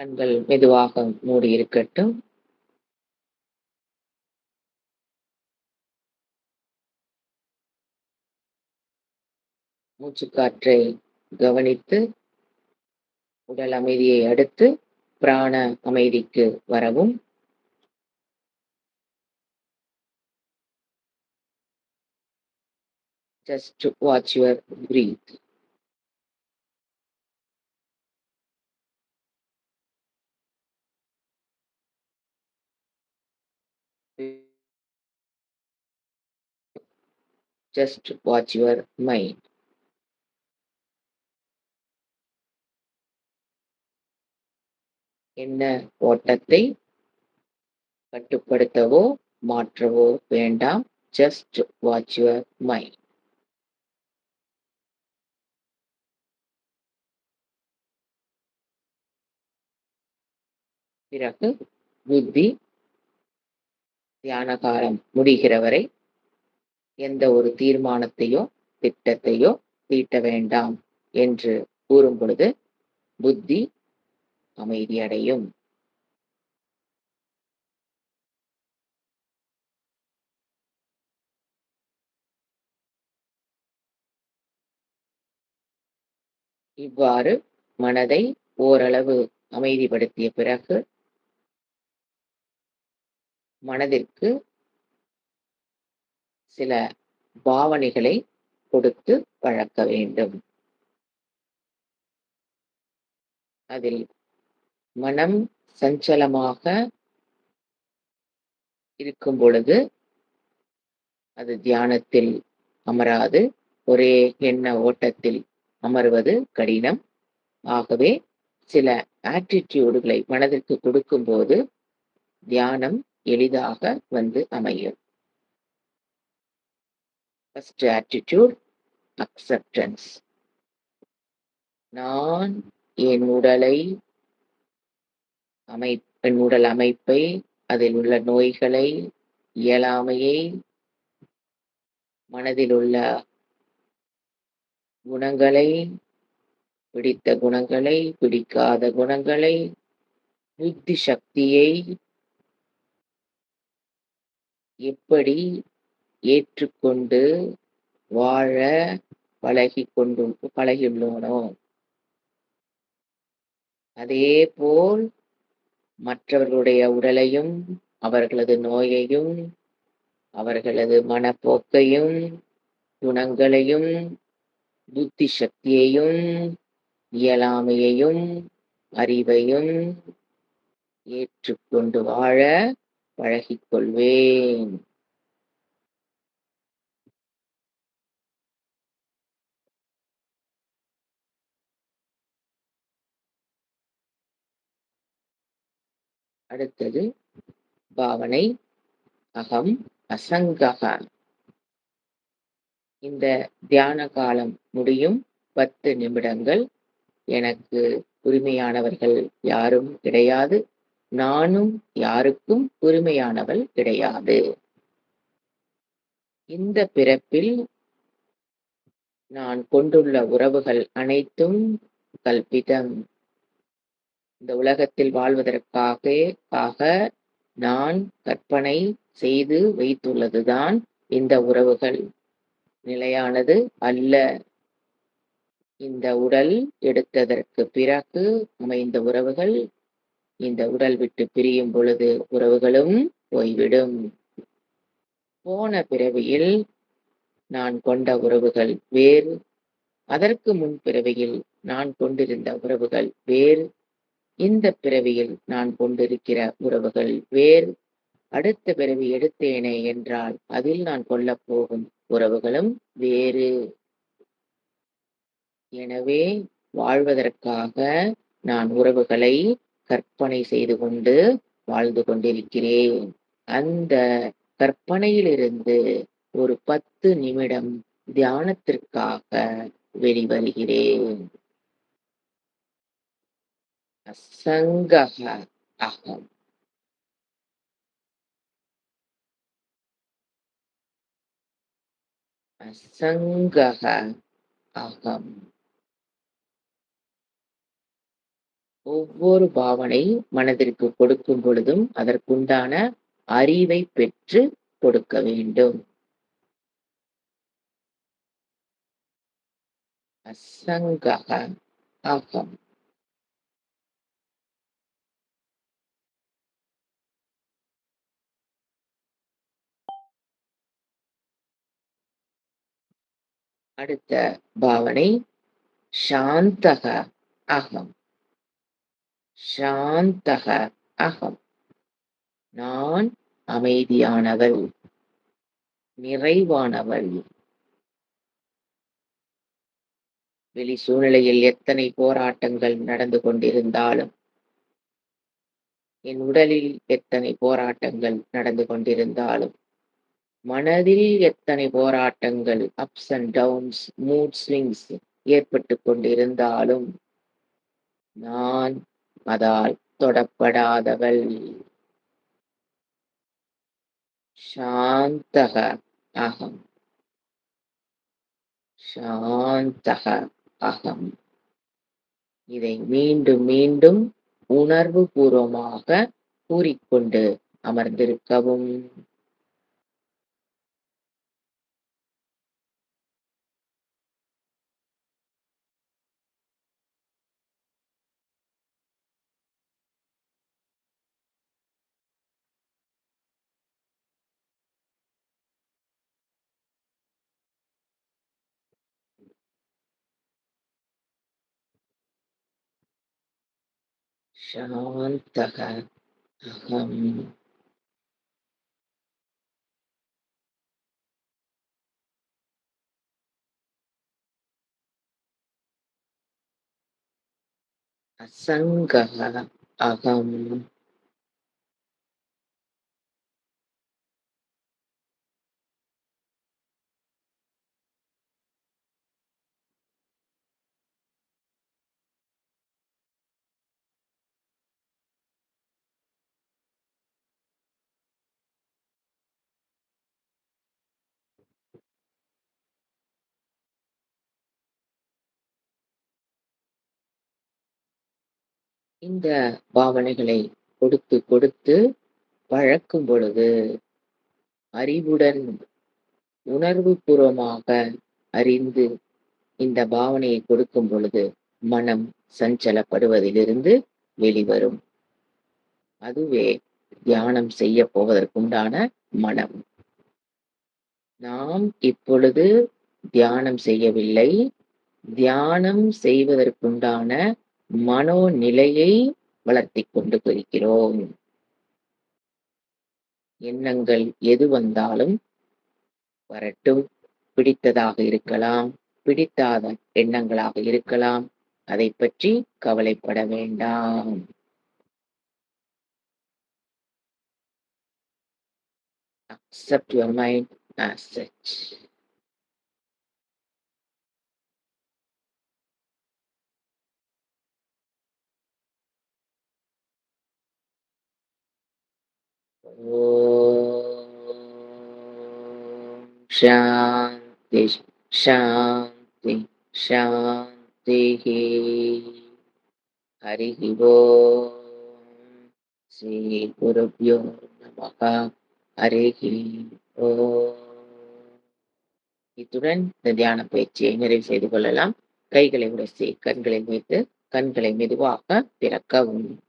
கண்கள் மெதுவாக மூடியிருக்கட்டும். மூச்சுக்காற்றை கவனித்து, உடல் அமைதியை அடுத்து பிராண அமைதிக்கு வரவும். Just watch your breath. Just watch your mind. என்ன ஓட்டத்தை கட்டுப்படுத்தவோ மாற்றவோ வேண்டாம். Just watch your mind. பிறகு புத்தி தியான காலம் முடிகிற வரை எந்த ஒரு தீர்மானத்தையோ திட்டத்தையோ தீட்ட வேண்டாம் என்று கூறும் பொழுது புத்தி அமைதியடையும். இவ்வாறு மனதை ஓரளவு அமைதிப்படுத்திய பிறகு மனதிற்கு சில பாவனைகளை கொடுத்து பழக்க வேண்டும். அதில் மனம் சஞ்சலமாக இருக்கும் பொழுது அது தியானத்தில் அமராது, ஒரே எண்ண ஓட்டத்தில் அமர்வது கடினம். ஆகவே சில ஆட்டிடியூடுகளை மனதிற்கு கொடுக்கும்போது தியானம் எளிதாக வந்து அமையும். First attitude acceptance. நான் என் உடல் அமைப்பை, அதில் உள்ள நோய்களை, இயலாமையை, மனதில் உள்ள குணங்களை, பிடித்த குணங்களை, பிடிக்காத குணங்களை, புத்தி சக்தியை எப்படி ஏற்றுக்கொண்டு வாழ பழகியுள்ளோனோ, அதேபோல் மற்றவர்களுடைய உடலையும், அவர்களது நோயையும், அவர்களது மனப்போக்கையும், குணங்களையும், புத்தி சக்தியையும், இயலாமையையும், அறிவையும் ஏற்றுக்கொண்டு வாழ பழகிக்கொள்வேன். அடுத்தது பாவனை அகம் அசங்கக. இந்த தியான காலம் முடியும் 10 நிமிடங்கள். எனக்கு உரிமையானவர்கள் யாரும் கிடையாது, நானும் யாருக்கும் உரிமையானவள் கிடையாது. இந்த பிறப்பில் நான் கொண்டுள்ள உறவுகள் அனைத்தும் கல்பிதம். இந்த உலகத்தில் வாழ்வதற்காக நான் கற்பனை செய்து வைத்துள்ளதுதான் இந்த உறவுகள். நிலையானது அல்ல. இந்த உடல் எடுத்ததற்கு பிறகு அமைந்த உறவுகள், இந்த உடல் விட்டு பிரியும் பொழுது உறவுகளும் போய்விடும். போன பிறவியில் நான் கொண்ட உறவுகள் வேறு, அதற்கு முன் பிறவியில் நான் கொண்டிருந்த உறவுகள் வேறு, இந்த பிறவியில் நான் கொண்டிருக்கிற உறவுகள் வேறு, அடுத்த பிறவி எடுத்தேனே என்றால் அதில் நான் கொள்ளப் போகும் உறவுகளும் வேறு. எனவே வாழ்வதற்காக நான் உறவுகளை கற்பனை செய்து கொண்டு வாழ்ந்து கொண்டிருக்கிறேன். அந்த கற்பனையிலிருந்து ஒரு 10 நிமிடம் தியானத்திற்காக வெளிவருகிறேன். அசங்கக அகம். அசங்கக அகம். ஒவ்வொரு பாவனை மனதிற்கு கொடுக்கும் பொழுதும் அதற்குண்டான அறிவை பெற்று கொடுக்க வேண்டும். அசங்கக அகம். அடுத்த பாவனை சாந்தக அகம். சாந்தக அகம். நான் அமைதியானவள், நிறைவானவள். வெளி சூழ்நிலையில் எத்தனை போராட்டங்கள் நடந்து கொண்டிருந்தாலும், என் உடலில் எத்தனை போராட்டங்கள் நடந்து கொண்டிருந்தாலும், மனதில் எத்தனை போராட்டங்கள் ups and downs, mood swings ஏற்பட்டுக் கொண்டிருந்தாலும், நான் அதால் தொடப்படாதவள். சாந்தக அகம். சாந்தக அகம். இதை மீண்டும் மீண்டும் உணர்வு பூர்வமாக கூறிக்கொண்டு அமர்ந்திருக்கவும். சாந்தக அகம். அசங்கக அகம். இந்த பாவனைகளை கொடுத்து கொடுத்து பழக்கும் பொழுது, அறிவுடன் உணர்வு பூர்வமாக அறிந்து இந்த பாவனையை கொடுக்கும் பொழுது, மனம் சஞ்சலப்படுவதிலிருந்து வெளிவரும். அதுவே தியானம் செய்ய போவதற்குண்டான மனம். நாம் இப்பொழுது தியானம் செய்யவில்லை. தியானம் செய்வதற்குண்டான மனோநிலையை வளர்த்திக் கொண்டு இருக்கிறோம். எண்ணங்கள் எது வந்தாலும் வரட்டும். பிடித்ததாக இருக்கலாம், பிடித்தாத எண்ணங்களாக இருக்கலாம். அதைப் பற்றி கவலைப்பட வேண்டாம். Accept your mind as such. ஓம் சாந்தி சாந்தி சாந்திஹி. ஹரிஹி ஓம். ஸ்ரீ குருப்யோ நமஹ. ஹரிஹி ஓம். இத்துடன் இந்த தியான பயிற்சியை நிறைவு செய்து கொள்ளலாம். கைகளை உரசி கண்களை வைத்து கண்களை மெதுவாக திறக்கவும்.